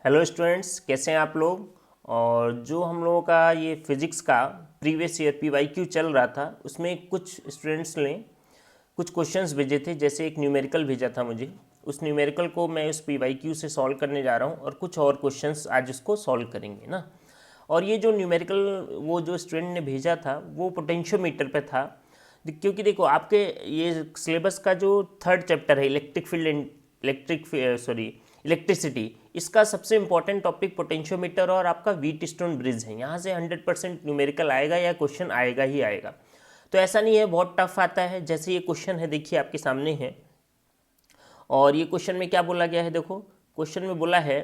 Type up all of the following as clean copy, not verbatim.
Hello students, कैसे हैं आप लोग। और जो हम लोगों का ये फिज़िक्स का प्रीवियस ईयर PYQ चल रहा था, उसमें कुछ स्टूडेंट्स ने कुछ क्वेश्चंस भेजे थे। जैसे एक न्यूमेरिकल भेजा था मुझे, उस न्यूमेरिकल को मैं उस PYQ से सॉल्व करने जा रहा हूँ और कुछ और क्वेश्चंस आज उसको सॉल्व करेंगे ना। और ये जो न्यूमेरिकल वो जो स्टूडेंट ने भेजा था वो पोटेंशियोमीटर पे था। क्योंकि देखो आपके ये सिलेबस का जो थर्ड चैप्टर है इलेक्ट्रिक फील्ड एंड इलेक्ट्रिसिटी, इसका सबसे इंपॉर्टेंट टॉपिक पोटेंशियोमीटर और आपका व्हीटस्टोन ब्रिज है। यहाँ से 100% न्यूमेरिकल आएगा या क्वेश्चन आएगा ही आएगा। तो ऐसा नहीं है बहुत टफ आता है। जैसे ये क्वेश्चन है, देखिए आपके सामने है। और ये क्वेश्चन में क्या बोला गया है, देखो क्वेश्चन में बोला है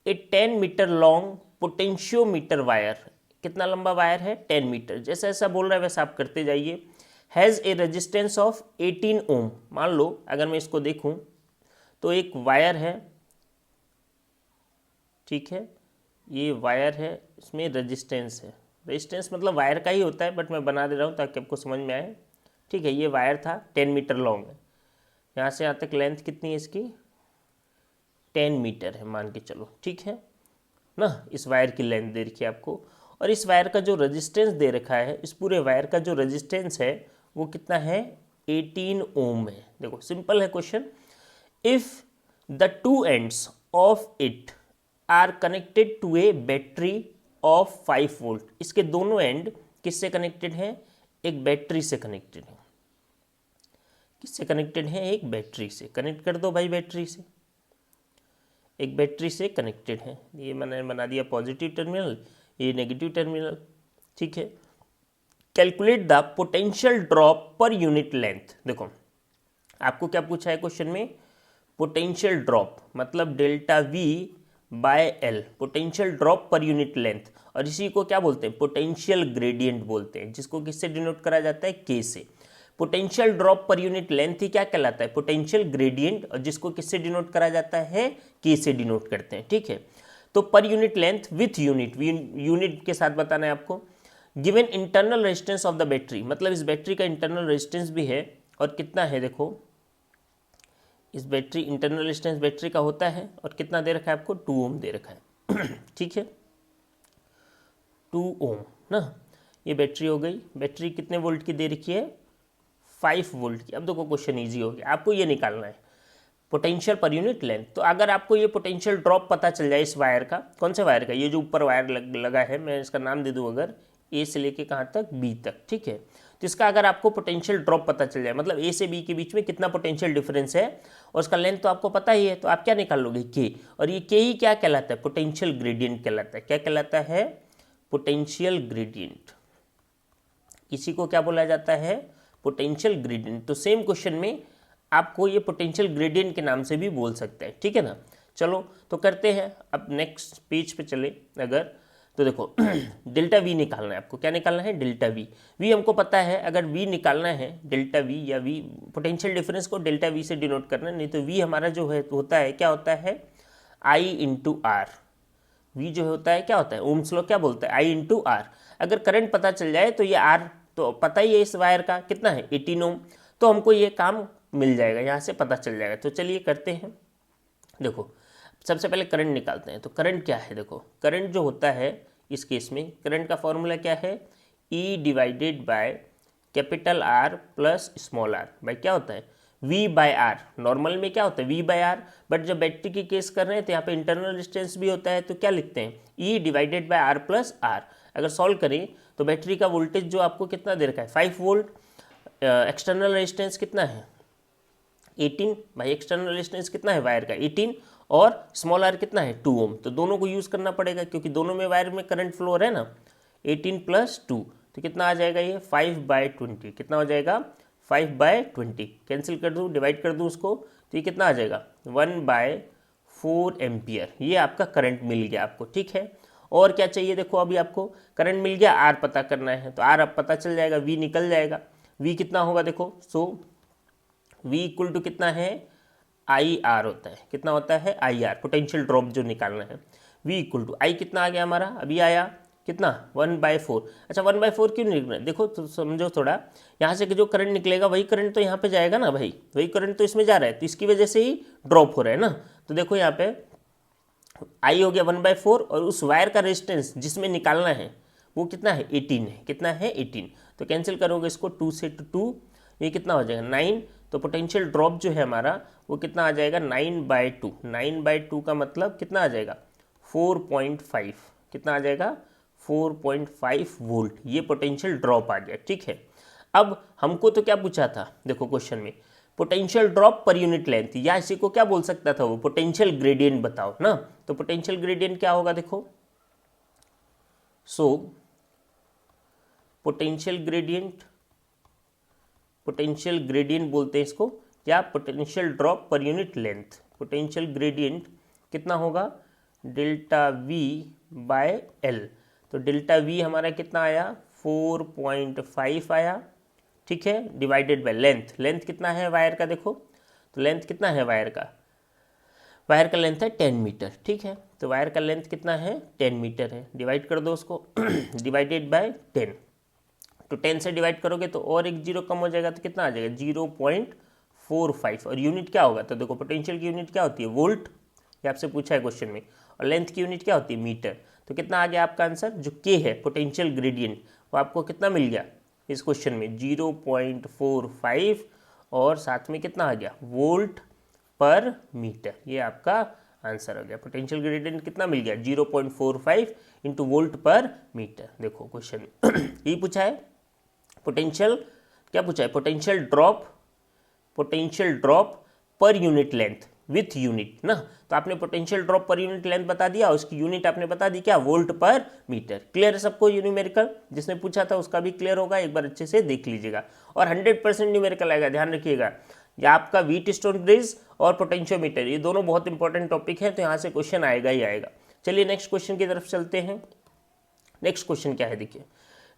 ए 10 मीटर लॉन्ग पोटेंशियोमीटर वायर। कितना लंबा वायर है? 10 मीटर। जैसा ऐसा बोल रहा है वैसा आप करते जाइए। हैज़ ए रेजिस्टेंस ऑफ 18 ओम। मान लो अगर मैं इसको देखूं तो एक वायर है, ठीक है, ये वायर है, इसमें रेजिस्टेंस है। रेजिस्टेंस मतलब वायर का ही होता है, बट मैं बना दे रहा हूँ ताकि आपको समझ में आए। ठीक है, ये वायर था, 10 मीटर लॉन्ग है। यहाँ से यहाँ तक लेंथ कितनी है इसकी? 10 मीटर है मान के चलो, ठीक है ना। इस वायर की लेंथ दे रखी है आपको, और इस वायर का जो रेजिस्टेंस दे रखा है, इस पूरे वायर का जो रेजिस्टेंस है वो कितना है? 18 ओम है। देखो सिंपल है question. If the two ends of it are connected to a battery of 5 volt. इसके दोनों एंड किससे कनेक्टेड हैं? एक बैटरी से कनेक्टेड है। किससे कनेक्टेड है? एक बैटरी से। कनेक्ट कर दो भाई बैटरी से, एक बैटरी से कनेक्टेड है। ये मैंने बना दिया पॉजिटिव टर्मिनल, ये नेगेटिव टर्मिनल, ठीक है। कैलकुलेट द पोटेंशियल ड्रॉप पर यूनिट लेंथ। देखो आपको क्या पूछा है क्वेश्चन में? पोटेंशियल ड्रॉप मतलब delta V by L, potential drop पर यूनिट लेंथ। और इसी को क्या बोलते हैं? पोटेंशियल ग्रेडियंट बोलते हैं, जिसको किससे डिनोट करा जाता है? K से। पोटेंशियल ड्रॉप पर यूनिट लेंथ ही क्या कहलाता है? पोटेंशियल ग्रेडियंट, और जिसको किससे डिनोट करा जाता है? K से डिनोट करते हैं, ठीक है। तो पर यूनिट लेंथ विथ यूनिट के साथ बताना है आपको। Given internal resistance of the battery, मतलब इस बैटरी का इंटरनल रेजिस्टेंस भी है, और कितना है देखो, इस बैटरी इंटरनल रेजिस्टेंस बैटरी का होता है, और कितना दे रखा है आपको? 2 ओम दे रखा है ठीक है, 2 ओम ना। ये बैटरी हो गई। बैटरी कितने वोल्ट की दे रखी है? 5 वोल्ट की। अब देखो क्वेश्चन इजी हो गया, आपको ये निकालना है पोटेंशियल पर यूनिट लेंथ। तो अगर आपको ये पोटेंशियल ड्रॉप पता चल जाए इस वायर का, कौन से वायर का? ये जो ऊपर वायर लगा है, मैं इसका नाम दे दूँ अगर, ए से लेके कहाँ तक? बी तक, ठीक है। तो इसका अगर आपको पोटेंशियल ड्रॉप पता चल जाए, मतलब ए से बी के बीच में कितना पोटेंशियल डिफरेंस है, और उसका लेंथ तो आपको पता ही है, तो आप क्या निकाल लोगे? के। और ये के ही क्या कहलाता है? पोटेंशियल ग्रेडियंट कहलाता है। क्या कहलाता है? Potential gradient. इसी को क्या बोला जाता है? Potential gradient. तो सेम क्वेश्चन में आपको ये पोटेंशियल ग्रेडियंट के नाम से भी बोल सकते हैं, ठीक है ना। चलो तो करते हैं, अब नेक्स्ट पेज पे चले अगर, तो देखो डेल्टा V निकालना है आपको। क्या निकालना है? डेल्टा V हमको पता है। अगर V निकालना है, डेल्टा V या V पोटेंशियल डिफरेंस को डेल्टा V से डिनोट करना है। नहीं तो V हमारा जो है होता है, क्या होता है? I into are. V जो होता है क्या होता है? ओम्स लॉ क्या बोलता है? I into R. अगर करंट पता चल जाए तो ये R तो पता ही है, इस वायर का कितना है? 18 ओम। तो हमको ये काम मिल जाएगा, यहाँ से पता चल जाएगा। तो चलिए करते हैं। देखो सबसे पहले करंट निकालते हैं। तो करंट क्या है? देखो करंट जो होता है इस केस में, करंट का फॉर्मूला क्या है? E divided by capital R plus small r by क्या होता है? V bye are. नॉर्मल में क्या होता है? V बाय आर, बट जब बैटरी की केस कर रहे हैं तो यहाँ पे इंटरनल रेजिस्टेंस भी होता है, तो क्या लिखते हैं? E divided by R plus R। अगर सॉल्व करें तो बैटरी का वोल्टेज जो आपको कितना दे रखा है? 5 वोल्ट। एक्सटर्नल रेजिस्टेंस कितना है? 18। भाई एक्सटर्नल रेजिस्टेंस कितना है वायर का? 18। और स्मॉल r कितना है? 2 ओम। तो दोनों को यूज़ करना पड़ेगा, क्योंकि दोनों में वायर में करंट फ्लो हो रहा है ना। 18 प्लस 2 तो कितना आ जाएगा? ये 5/20। कितना हो जाएगा? 5/20। कैंसिल कर दूँ, डिवाइड कर दूँ उसको, तो ये कितना आ जाएगा? 1/4 एम्पियर। ये आपका करंट मिल गया आपको, ठीक है। और क्या चाहिए? देखो अभी आपको करंट मिल गया, आर पता करना है। तो आर अब पता चल जाएगा, वी निकल जाएगा। वी कितना होगा? देखो V इक्वल टू कितना है? IR होता है। कितना होता है? IR, पोटेंशियल ड्रॉप जो निकालना है। V इक्वल टू आई कितना आ गया हमारा? अभी आया कितना? 1/4। अच्छा 1/4 क्यों नहीं निकलना? देखो तो समझो थोड़ा, यहाँ से जो करंट निकलेगा वही करंट तो यहाँ पे जाएगा ना भाई, वही करंट तो इसमें जा रहा है, तो इसकी वजह से ही ड्रॉप हो रहा है ना। तो देखो यहाँ पे आई हो गया 1/4 और उस वायर का रेजिस्टेंस जिसमें निकालना है वो कितना है 18 है। कितना है 18। तो कैंसिल करोगे इसको 2 से 2, ये कितना हो जाएगा 9। तो पोटेंशियल ड्रॉप जो है हमारा वो कितना आ जाएगा 9/2। 9/2 का मतलब कितना आ जाएगा 4.5। कितना आ जाएगा 4.5 वोल्ट। ये पोटेंशियल ड्रॉप आ गया। ठीक है, अब हमको तो क्या पूछा था, देखो क्वेश्चन में पोटेंशियल ड्रॉप पर यूनिट लेंथ, या इसी को क्या बोल सकता था वो पोटेंशियल ग्रेडियंट बताओ ना। तो पोटेंशियल ग्रेडियंट क्या होगा देखो, सो पोटेंशियल ग्रेडियंट बोलते हैं इसको, या पोटेंशियल ड्रॉप पर यूनिट लेंथ। पोटेंशियल ग्रेडियंट कितना होगा डेल्टा वी बाय एल। तो डेल्टा वी हमारा कितना आया 4.5 आया। ठीक है, डिवाइडेड बाय लेंथ। लेंथ कितना है वायर का देखो, तो लेंथ कितना है वायर का लेंथ है 10 मीटर। ठीक है, तो वायर का लेंथ कितना है 10 मीटर है। डिवाइड कर दो उसको डिवाइडेड बाय 10। तो 10 से डिवाइड करोगे तो और एक जीरो कम हो जाएगा, तो कितना आ जाएगा 0.45। और यूनिट क्या होगा, तो देखो पोटेंशियल की यूनिट क्या होती है वोल्ट, ये आपसे पूछा है क्वेश्चन में, और लेंथ की यूनिट क्या होती है मीटर। तो कितना आ गया आपका आंसर, जो के है पोटेंशियल ग्रेडियंट वो आपको कितना मिल गया इस क्वेश्चन में 0.45, और साथ में कितना आ गया वोल्ट पर मीटर। ये आपका आंसर हो गया। पोटेंशियल ग्रेडियंट कितना मिल गया 0.45 इंटू वोल्ट पर मीटर। देखो क्वेश्चन ये पूछा है पोटेंशियल, क्या पूछा है पोटेंशियल ड्रॉप पर यूनिट लेंथ विथ यूनिट ना। तो आपने पोटेंशियल ड्रॉप पर यूनिट लेंथ बता दिया, उसकी यूनिट आपने बता दी क्या वोल्ट पर मीटर। क्लियर है सबको, ये न्यूमेरिकल जिसने पूछा था उसका भी क्लियर होगा, एक बार अच्छे से देख लीजिएगा। और 100% न्यूमेरिकल आएगा, ध्यान रखिएगा। या आपका व्हीटस्टोन ब्रिज और पोटेंशियोमीटर ये दोनों बहुत इंपॉर्टेंट टॉपिक है, तो यहाँ से क्वेश्चन आएगा ही आएगा। चलिए नेक्स्ट क्वेश्चन की तरफ चलते हैं। नेक्स्ट क्वेश्चन क्या है देखिए,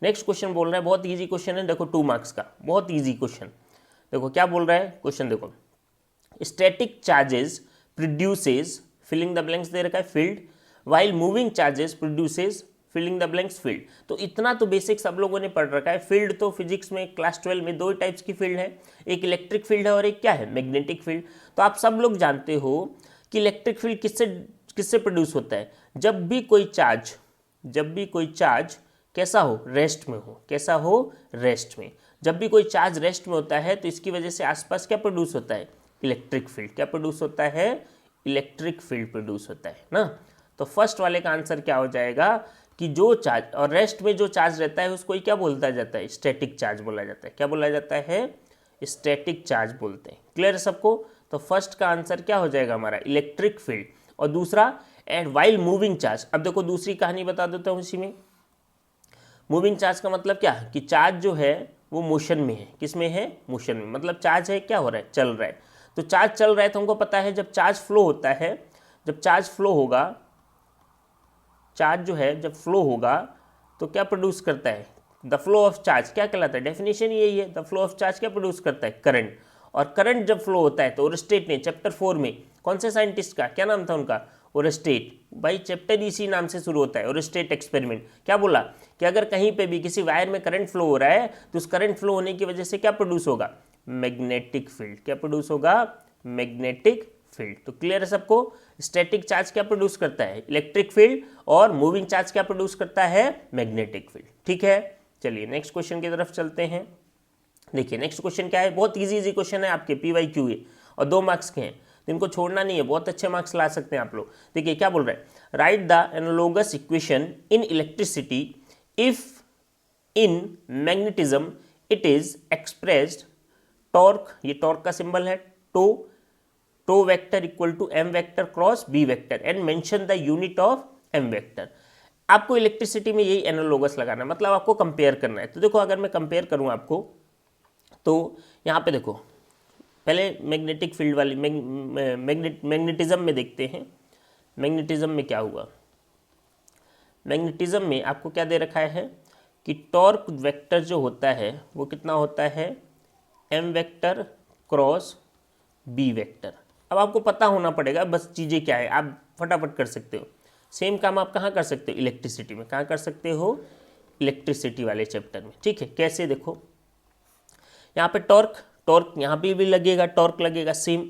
नेक्स्ट क्वेश्चन बोल रहा है, बहुत ईजी क्वेश्चन है, देखो 2 मार्क्स का, बहुत ईजी क्वेश्चन। देखो क्या बोल रहा है क्वेश्चन, देखो static charges produces filling the blanks दे रखा है field, while moving charges produces filling the blanks field. तो इतना तो बेसिक सब लोगों ने पढ़ रखा है। फील्ड तो फिजिक्स में क्लास 12 में 2 टाइप्स की फील्ड है, एक इलेक्ट्रिक फील्ड है और एक क्या है मैग्नेटिक फील्ड। तो आप सब लोग जानते हो कि इलेक्ट्रिक फील्ड किससे प्रोड्यूस होता है, जब भी कोई चार्ज कैसा हो रेस्ट में हो, कैसा हो रेस्ट में। जब भी कोई चार्ज रेस्ट में होता है तो इसकी वजह से आसपास क्या प्रोड्यूस होता है इलेक्ट्रिक फील्ड। क्या प्रोड्यूस होता है इलेक्ट्रिक फील्ड प्रोड्यूस होता है ना। तो फर्स्ट वाले का आंसर क्या हो जाएगा कि जो चार्ज और रेस्ट में जो चार्ज रहता है उसको क्या बोलता जाता है स्टैटिक चार्ज बोला जाता है। क्या बोला जाता है स्टैटिक चार्ज बोलते हैं। क्लियर है सबको। तो फर्स्ट का आंसर क्या हो जाएगा हमारा इलेक्ट्रिक फील्ड, और दूसरा एंड वाइल मूविंग चार्ज। अब देखो दूसरी कहानी बता देता हूँ इसी में। मूविंग चार्ज का मतलब क्या है कि चार्ज जो है वो मोशन में है। किस में है मोशन में, मतलब चार्ज है क्या हो रहा है चल रहा है। तो चार्ज चल रहा है तो हमको पता है जब चार्ज फ्लो होता है, जब चार्ज फ्लो होगा, चार्ज जो है जब फ्लो होगा तो क्या प्रोड्यूस करता है द फ्लो ऑफ चार्ज। क्या कहलाता है डेफिनेशन यही है, द फ्लो ऑफ चार्ज क्या प्रोड्यूस करता है करंट। और करंट जब फ्लो होता है तो ओरस्टेट ने चैप्टर 4 में कौन से साइंटिस्ट का क्या नाम था उनका ओरस्टेट, भाई चैप्टर इसी नाम से शुरू होता है ओरस्टेट एक्सपेरिमेंट। क्या बोला कि अगर कहीं पे भी किसी वायर में करंट फ्लो हो रहा है तो उस करंट फ्लो होने की वजह से क्या प्रोड्यूस होगा मैग्नेटिक फील्ड। क्या प्रोड्यूस होगा मैग्नेटिक फील्ड। तो क्लियर है सबको। स्टैटिक चार्ज क्या प्रोड्यूस करता है इलेक्ट्रिक फील्ड, और मूविंग चार्ज क्या प्रोड्यूस करता है मैग्नेटिक फील्ड। ठीक है, चलिए नेक्स्ट क्वेश्चन की तरफ चलते हैं। देखिए नेक्स्ट क्वेश्चन क्या है, बहुत इजी क्वेश्चन है आपके PYQ और 2 मार्क्स के हैं, तो इनको छोड़ना नहीं है, बहुत अच्छे मार्क्स ला सकते हैं आप लोग। देखिए क्या बोल रहे हैं, right the analogous equation in electricity if in magnetism it is expressed torque, ये टॉर्क का सिंबल है, tau vector equal to m vector cross b vector and mention the unit of m vector. आपको electricity में यही analogous लगाना है, मतलब आपको कंपेयर करना है। तो देखो अगर मैं कंपेयर करूं आपको, तो यहाँ पे देखो पहले मैग्नेटिक फील्ड वाली मैग्नेटिज्म में देखते हैं। मैग्नेटिज्म में क्या हुआ, मैग्नेटिज्म में आपको क्या दे रखा है कि टॉर्क वेक्टर जो होता है वो कितना होता है m vector cross b vector. अब आपको पता होना पड़ेगा बस चीज़ें क्या है, आप फटाफट कर सकते हो। सेम काम आप कहाँ कर सकते हो इलेक्ट्रिसिटी में, कहाँ कर सकते हो इलेक्ट्रिसिटी वाले चैप्टर में। ठीक है, कैसे देखो यहाँ पे टॉर्क यहाँ पे भी लगेगा, टॉर्क लगेगा सेम,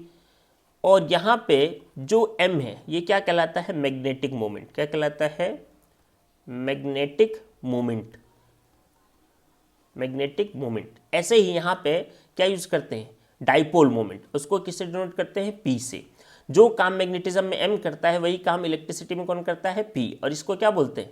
और यहाँ पे जो m है ये क्या कहलाता है, मैग्नेटिक मोमेंट। क्या कहलाता है, मैग्नेटिक मोमेंट, मैग्नेटिक मोमेंट। ऐसे ही यहाँ पे क्या यूज करते हैं, डाइपोल मोमेंट, उसको किससे डिनोट करते हैं, p से। जो काम मैग्नेटिज्म में m करता है वही काम इलेक्ट्रिसिटी में कौन करता है, p, और इसको क्या बोलते हैं,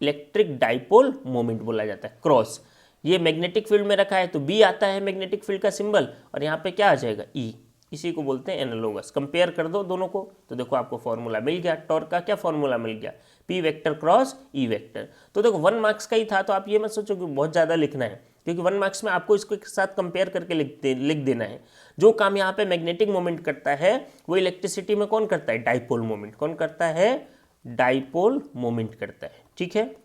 इलेक्ट्रिक डाइपोल मोमेंट बोला जाता है, क्रॉस। ये मैग्नेटिक फील्ड में रखा है तो B आता है मैग्नेटिक फील्ड का सिंबल, और यहाँ पे क्या आ जाएगा, E। इसी को बोलते हैं एनालोगस। कंपेयर कर दो दोनों को तो देखो आपको फॉर्मूला मिल गया, टॉर्क का क्या फॉर्मूला मिल गया, P vector cross E vector. तो देखो 1 मार्क्स का ही था, तो आप ये मत सोचो कि बहुत ज़्यादा लिखना है, क्योंकि 1 मार्क्स में आपको इसको साथ कंपेयर करके लिख देना है। जो काम यहाँ पे मैग्नेटिक मोमेंट करता है वो इलेक्ट्रिसिटी में कौन करता है, डाइपोल मोमेंट। कौन करता है, डाइपोल मोमेंट करता है, ठीक है,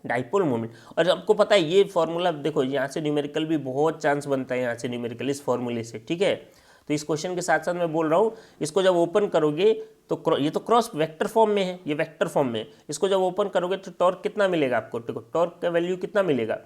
डाइपोल मोमेंट। और आपको पता है ये फॉर्मूला देखो, यहाँ से न्यूमेरिकल भी बहुत चांस बनता है, यहाँ से न्यूमेरिकल इस फॉर्मूले से, ठीक है। तो इस क्वेश्चन के साथ साथ मैं बोल रहा हूँ, इसको जब ओपन करोगे तो ये तो क्रॉस वेक्टर फॉर्म में है, ये वेक्टर फॉर्म में, इसको जब ओपन करोगे तो टॉर्क कितना मिलेगा आपको, देखो टॉर्क का वैल्यू कितना मिलेगा,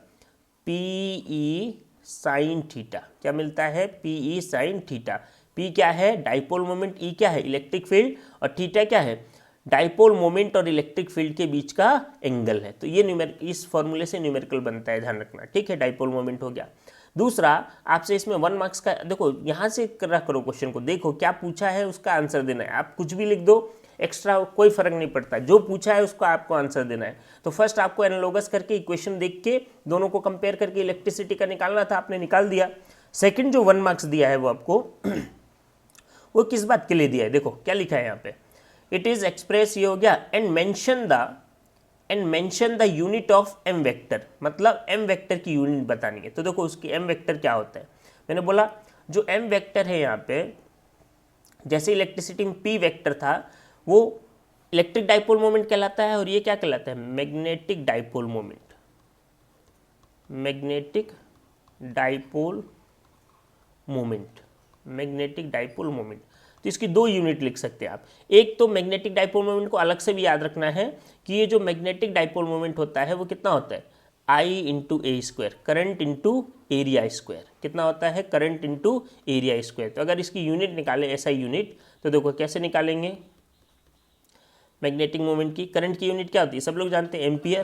PE साइन थीटा। क्या मिलता है, PE साइन थीटा। P क्या है, डाइपोल मोमेंट, E क्या है, इलेक्ट्रिक फील्ड, और थीटा क्या है, डाइपोल मोमेंट और इलेक्ट्रिक फील्ड के बीच का एंगल है। तो ये इस फॉर्मूले से न्यूमेरिकल बनता है, ध्यान रखना, ठीक है। डाइपोल मोमेंट हो गया। दूसरा आपसे इसमें 1 मार्क्स का, देखो यहाँ से करा करो क्वेश्चन को, देखो क्या पूछा है उसका आंसर देना है। आप कुछ भी लिख दो, एक्स्ट्रा कोई फर्क नहीं पड़ता, जो पूछा है उसको आपको आंसर देना है। तो फर्स्ट आपको एनालॉगस करके इक्वेशन देख के दोनों को कंपेयर करके इलेक्ट्रिसिटी का निकालना था, आपने निकाल दिया। सेकंड जो 1 मार्क्स दिया है वो आपको वो किस बात के लिए दिया है, देखो क्या लिखा है यहाँ पे, इट इज एक्सप्रेस, ये हो गया, and mention the unit of m vector, मतलब m वेक्टर की यूनिट बतानी है। तो देखो उसकी m वेक्टर क्या होता है, मैंने बोला जो m वेक्टर है यहाँ पे, जैसे इलेक्ट्रिसिटी में p वेक्टर था वो इलेक्ट्रिक डाइपोल मोमेंट कहलाता है, और ये क्या कहलाता है, magnetic dipole moment, magnetic dipole moment, magnetic dipole moment. तो इसकी 2 यूनिट लिख सकते हैं आप। एक तो मैग्नेटिक डाइपोल मोमेंट को अलग से भी याद रखना है कि ये जो मैग्नेटिक डाइपोल मोमेंट होता है वो कितना होता है, I into A square, current into area square. कितना होता है, करंट इंटू एरिया स्क्वायर। तो अगर इसकी यूनिट निकालें, ऐसा यूनिट, तो देखो कैसे निकालेंगे, मैग्नेटिक मोमेंट की करंट की यूनिट क्या होती है, सब लोग जानते हैं, एम्पियर।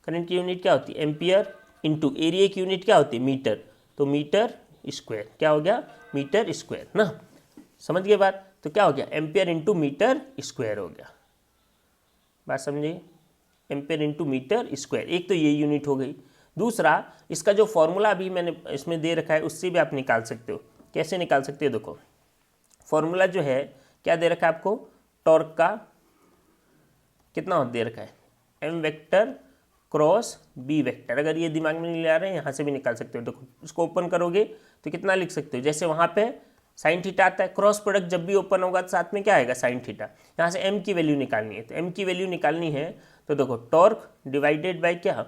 करंट की यूनिट क्या होती है, एम्पियर, इंटू एरिया की यूनिट क्या होती है, मीटर। तो मीटर स्क्वायर, क्या हो गया, मीटर स्क्वायर ना, समझ गए बात। तो क्या हो गया, एम्पियर इंटू मीटर स्क्वायर हो गया, बात समझिए, एम्पियर इंटू मीटर स्क्वायर। एक तो ये यूनिट हो गई। दूसरा इसका जो फॉर्मूला अभी मैंने इसमें दे रखा है उससे भी आप निकाल सकते हो। कैसे निकाल सकते हो, देखो फॉर्मूला जो है क्या दे रखा है आपको, टॉर्क का कितना दे रखा है, m vector cross b vector. अगर ये दिमाग में नहीं ले आ रहे हैं, यहाँ से भी निकाल सकते हो। देखो इसको ओपन करोगे तो कितना लिख सकते हो, जैसे वहाँ पे साइन थीटा आता है, क्रॉस प्रोडक्ट जब भी ओपन होगा तो साथ में क्या आएगा, साइन थीटा। यहाँ से m की वैल्यू निकालनी है, तो m की वैल्यू निकालनी है तो देखो टॉर्क डिवाइडेड बाय क्या,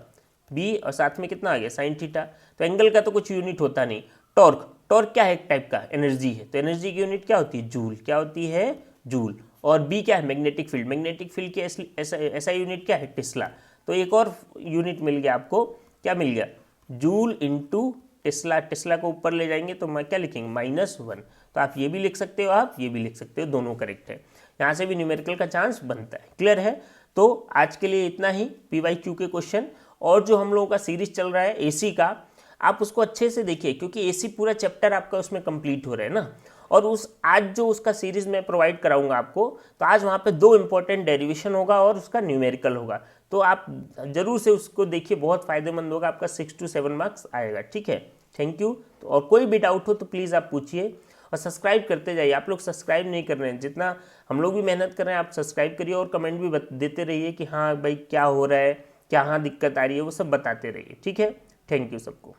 b, और साथ में कितना आ गया, साइन थीटा। तो एंगल का तो कुछ यूनिट होता नहीं। टॉर्क क्या है, एक टाइप का एनर्जी है, तो एनर्जी की यूनिट क्या होती है, जूल। क्या होती है, जूल। और b क्या है, मैग्नेटिक फील्ड। मैग्नेटिक फील्ड की ऐसा यूनिट क्या है, टेस्ला। तो एक और यूनिट मिल गया आपको, क्या मिल गया, जूल इंटू टेस्ला। टेस्ला को ऊपर ले जाएंगे तो क्या लिखेंगे, -1। तो आप ये भी लिख सकते हो, आप ये भी लिख सकते हो, दोनों करेक्ट है। यहाँ से भी न्यूमेरिकल का चांस बनता है। क्लियर है। तो आज के लिए इतना ही PYQ के क्वेश्चन। और जो हम लोगों का सीरीज चल रहा है AC का, आप उसको अच्छे से देखिए, क्योंकि AC पूरा चैप्टर आपका उसमें कंप्लीट हो रहा है ना। और आज जो उसका सीरीज मैं प्रोवाइड कराऊंगा आपको, तो आज वहाँ पे 2 इंपॉर्टेंट डेरिवेशन होगा और उसका न्यूमेरिकल होगा। तो आप जरूर से उसको देखिए, बहुत फायदेमंद होगा, आपका 6 to 7 मार्क्स आएगा। ठीक है, थैंक यू। तो और कोई भी डाउट हो तो प्लीज़ आप पूछिए, और सब्सक्राइब करते जाइए। आप लोग सब्सक्राइब नहीं कर रहे हैं, जितना हम लोग भी मेहनत कर रहे हैं, आप सब्सक्राइब करिए और कमेंट भी देते रहिए कि हाँ भाई क्या हो रहा है, क्या हाँ दिक्कत आ रही है, वो सब बताते रहिए। ठीक है, थैंक यू सबको।